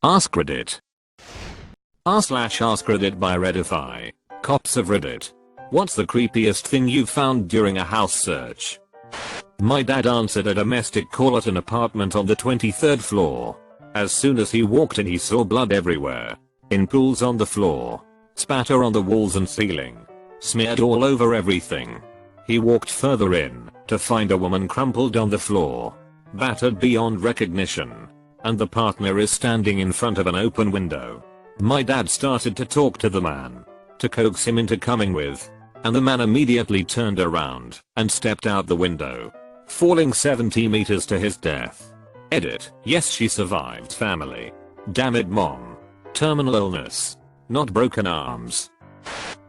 Askreddit. r/askreddit by Reddify. Cops of Reddit. What's the creepiest thing you've found during a house search? My dad answered a domestic call at an apartment on the 23rd floor. As soon as he walked in, he saw blood everywhere. In pools on the floor. Spatter on the walls and ceiling. Smeared all over everything. He walked further in to find a woman crumpled on the floor. Battered beyond recognition. And the partner is standing in front of an open window. My dad started to talk to the man to coax him into coming with, and the man immediately turned around and stepped out the window, falling 70 meters to his death. Edit. Yes, she survived. Family. Damn it, mom. Terminal illness. Not broken arms.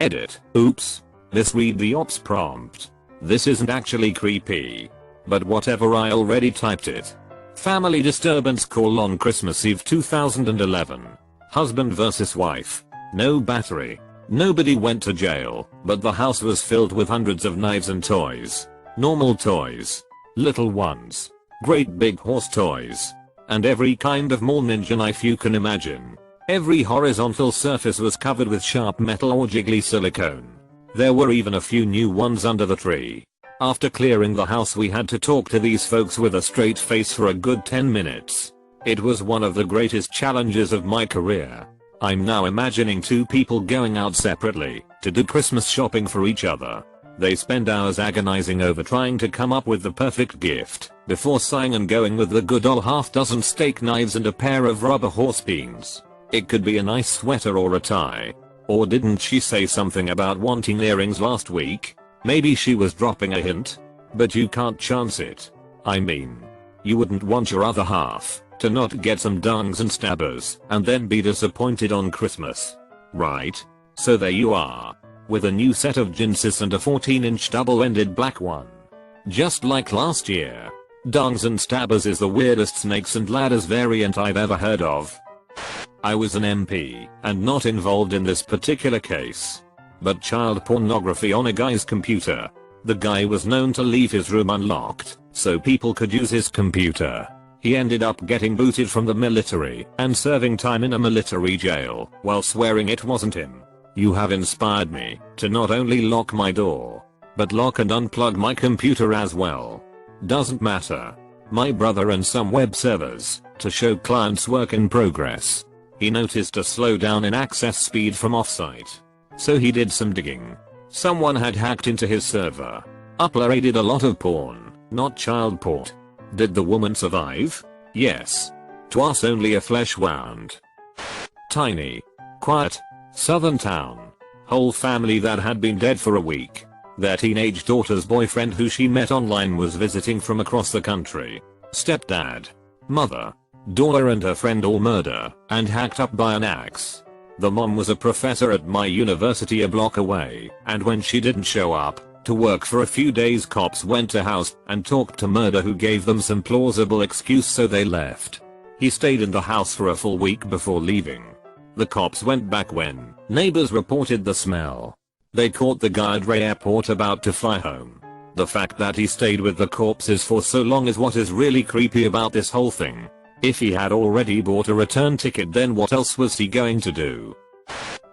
Edit. Oops. Misread the ops prompt. This isn't actually creepy. But whatever, I already typed it. Family disturbance call on Christmas Eve 2011. Husband vs wife. No battery. Nobody went to jail, but the house was filled with hundreds of knives and toys. Normal toys. Little ones. Great big horse toys. And every kind of mall ninja knife you can imagine. Every horizontal surface was covered with sharp metal or jiggly silicone. There were even a few new ones under the tree. After clearing the house, we had to talk to these folks with a straight face for a good 10 minutes. It was one of the greatest challenges of my career. I'm now imagining two people going out separately to do Christmas shopping for each other. They spend hours agonizing over trying to come up with the perfect gift before sighing and going with the good old half dozen steak knives and a pair of rubber horse beans. It could be a nice sweater or a tie. Or didn't she say something about wanting earrings last week? Maybe she was dropping a hint. But you can't chance it. I mean, you wouldn't want your other half to not get some dungs and stabbers and then be disappointed on Christmas. Right? So there you are. With a new set of jeans and a 14-inch double-ended black one. Just like last year. Dungs and stabbers is the weirdest snakes and ladders variant I've ever heard of. I was an MP and not involved in this particular case. But child pornography on a guy's computer. The guy was known to leave his room unlocked so people could use his computer. He ended up getting booted from the military and serving time in a military jail while swearing it wasn't him. You have inspired me to not only lock my door, but lock and unplug my computer as well. Doesn't matter. My brother and some web servers to show clients work in progress. He noticed a slowdown in access speed from offsite. So he did some digging. Someone had hacked into his server. Uploaded a lot of porn, not child porn. Did the woman survive? Yes. Twas only a flesh wound. Tiny. Quiet. Southern town. Whole family that had been dead for a week. Their teenage daughter's boyfriend, who she met online, was visiting from across the country. Stepdad. Mother. Daughter and her friend all murder and hacked up by an axe. The mom was a professor at my university a block away, and when she didn't show up to work for a few days, cops went to house and talked to murder, who gave them some plausible excuse, so they left. He stayed in the house for a full week before leaving. The cops went back when neighbors reported the smell. They caught the guy at Ray Airport about to fly home. The fact that he stayed with the corpses for so long is what is really creepy about this whole thing. If he had already bought a return ticket, then what else was he going to do?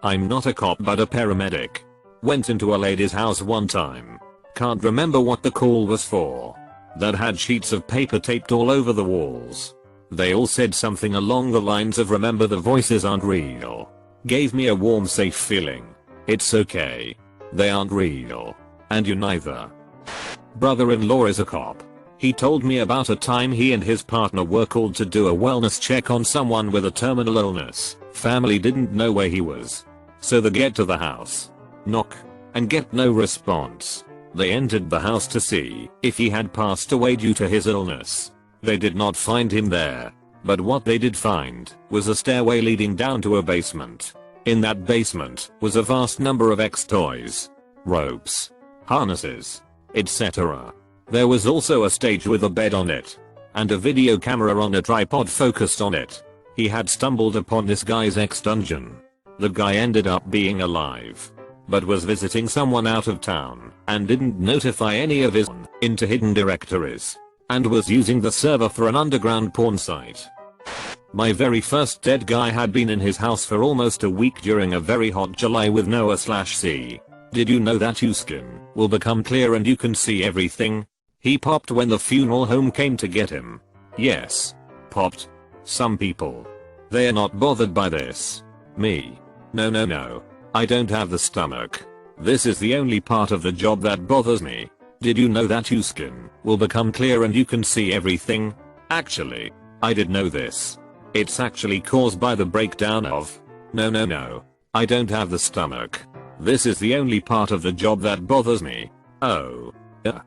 I'm not a cop but a paramedic. Went into a lady's house one time. Can't remember what the call was for. That had sheets of paper taped all over the walls. They all said something along the lines of "remember, the voices aren't real." Gave me a warm, safe feeling. It's okay. They aren't real. And you neither. Brother-in-law is a cop. He told me about a time he and his partner were called to do a wellness check on someone with a terminal illness. Family didn't know where he was. So they get to the house, knock, and get no response. They entered the house to see if he had passed away due to his illness. They did not find him there. But what they did find was a stairway leading down to a basement. In that basement was a vast number of toys, ropes, harnesses, etc. There was also a stage with a bed on it, and a video camera on a tripod focused on it. He had stumbled upon this guy's ex-dungeon. The guy ended up being alive, but was visiting someone out of town, and didn't notify any of his into hidden directories, and was using the server for an underground porn site. My very first dead guy had been in his house for almost a week during a very hot July with Noah/C. Did you know that your skin will become clear and you can see everything? He popped when the funeral home came to get him. Yes. Popped. Some people. They are not bothered by this. Me. No. I don't have the stomach. This is the only part of the job that bothers me. Did you know that your skin will become clear and you can see everything? Actually, I did know this. It's actually caused by the breakdown of. No. I don't have the stomach. This is the only part of the job that bothers me. Oh.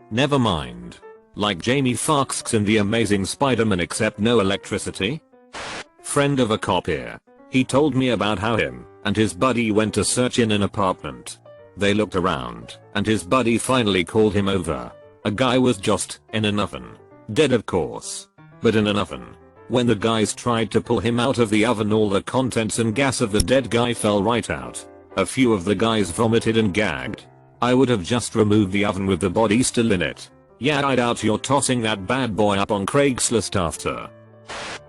Never mind. Like Jamie Foxx in The Amazing Spider-Man except no electricity? Friend of a cop here. He told me about how him and his buddy went to search in an apartment. They looked around, and his buddy finally called him over. A guy was just in an oven. Dead of course. But in an oven. When the guys tried to pull him out of the oven, all the contents and gas of the dead guy fell right out. A few of the guys vomited and gagged. I would have just removed the oven with the body still in it. Yeah, I doubt you're tossing that bad boy up on Craigslist after.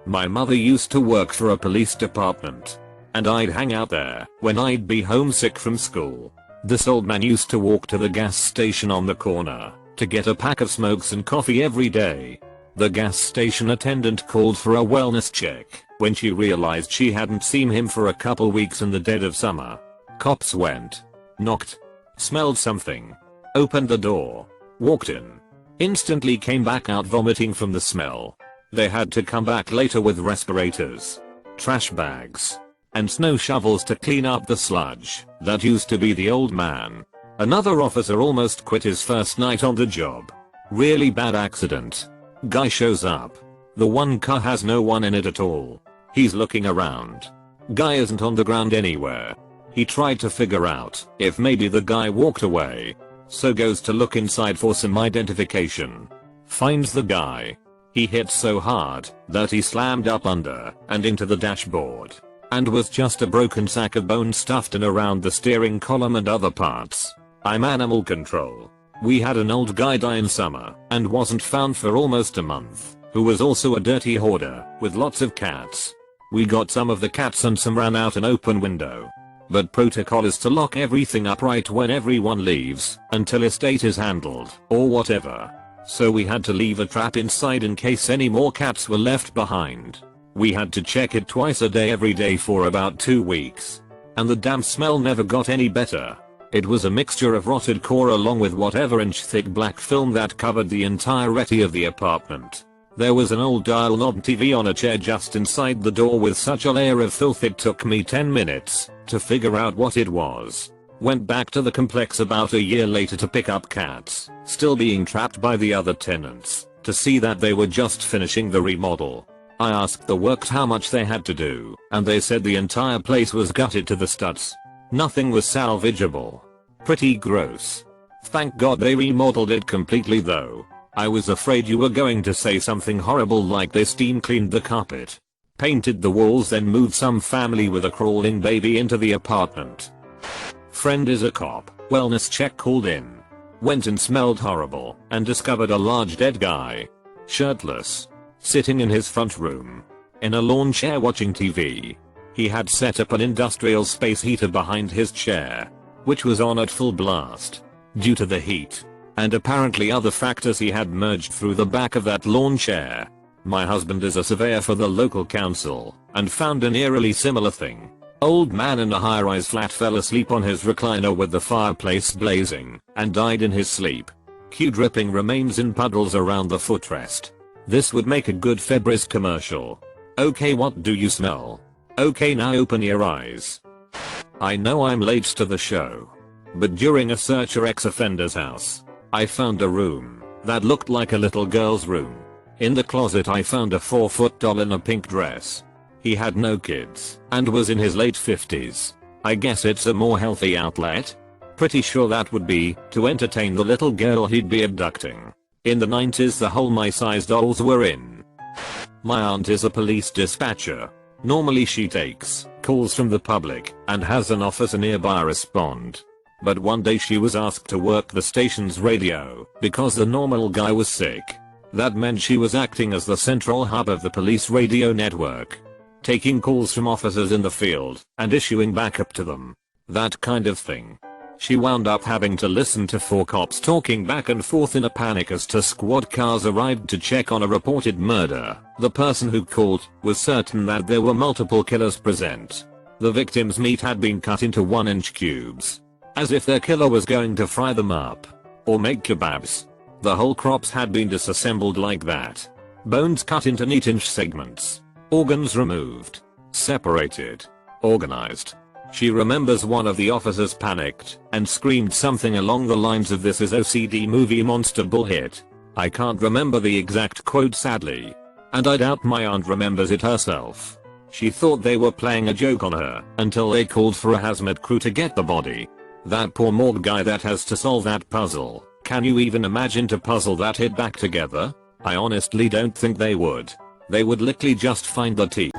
My mother used to work for a police department. And I'd hang out there when I'd be homesick from school. This old man used to walk to the gas station on the corner to get a pack of smokes and coffee every day. The gas station attendant called for a wellness check when she realized she hadn't seen him for a couple weeks in the dead of summer. Cops went, knocked, smelled something, opened the door, walked in, instantly came back out vomiting from the smell. They had to come back later with respirators, trash bags, and snow shovels to clean up the sludge that used to be the old man. Another officer almost quit his first night on the job. Really bad accident. Guy shows up. The one car has no one in it at all. He's looking around. Guy isn't on the ground anywhere. He tried to figure out if maybe the guy walked away. So goes to look inside for some identification. Finds the guy. He hit so hard that he slammed up under and into the dashboard. And was just a broken sack of bone stuffed in around the steering column and other parts. I'm animal control. We had an old guy die in summer and wasn't found for almost a month, who was also a dirty hoarder with lots of cats. We got some of the cats and some ran out an open window. But protocol is to lock everything up right when everyone leaves until estate is handled or whatever. So we had to leave a trap inside in case any more cats were left behind. We had to check it twice a day every day for about 2 weeks. And the damn smell never got any better. It was a mixture of rotted core along with whatever inch thick black film that covered the entirety of the apartment. There was an old dial knob TV on a chair just inside the door with such a layer of filth it took me 10 minutes to figure out what it was. Went back to the complex about a year later to pick up cats, still being trapped by the other tenants, to see that they were just finishing the remodel. I asked the works how much they had to do, and they said the entire place was gutted to the studs. Nothing was salvageable. Pretty gross. Thank God they remodeled it completely though. I was afraid you were going to say something horrible like they steam cleaned the carpet, painted the walls, then moved some family with a crawling baby into the apartment. Friend is a cop. Wellness check called in. Went and smelled horrible and discovered a large dead guy. Shirtless. Sitting in his front room. In a lawn chair watching TV. He had set up an industrial space heater behind his chair, which was on at full blast. Due to the heat. And apparently other factors, he had merged through the back of that lawn chair. My husband is a surveyor for the local council and found an eerily similar thing. Old man in a high-rise flat fell asleep on his recliner with the fireplace blazing and died in his sleep. Cue dripping remains in puddles around the footrest. This would make a good Febreze commercial. Okay, what do you smell? Okay, now open your eyes. I know I'm late to the show. But during a search at ex-offender's house, I found a room that looked like a little girl's room. In the closet I found a 4-foot doll in a pink dress. He had no kids and was in his late 50s. I guess it's a more healthy outlet? Pretty sure that would be to entertain the little girl he'd be abducting. In the 90s the whole my size dolls were in. My aunt is a police dispatcher. Normally she takes calls from the public and has an officer nearby respond. But one day she was asked to work the station's radio because the normal guy was sick. That meant she was acting as the central hub of the police radio network. taking calls from officers in the field and issuing backup to them. That kind of thing. She wound up having to listen to 4 cops talking back and forth in a panic as 2 squad cars arrived to check on a reported murder. The person who called was certain that there were multiple killers present. The victim's meat had been cut into 1-inch cubes. As if their killer was going to fry them up. Or make kebabs. The whole crops had been disassembled like that. Bones cut into neat inch segments. Organs removed. Separated. Organized. She remembers one of the officers panicked and screamed something along the lines of "This is OCD movie monster bullshit." I can't remember the exact quote sadly. And I doubt my aunt remembers it herself. She thought they were playing a joke on her until they called for a hazmat crew to get the body. That poor morgue guy that has to solve that puzzle. Can you even imagine to puzzle that hit back together? I honestly don't think they would. They would literally just find the teeth.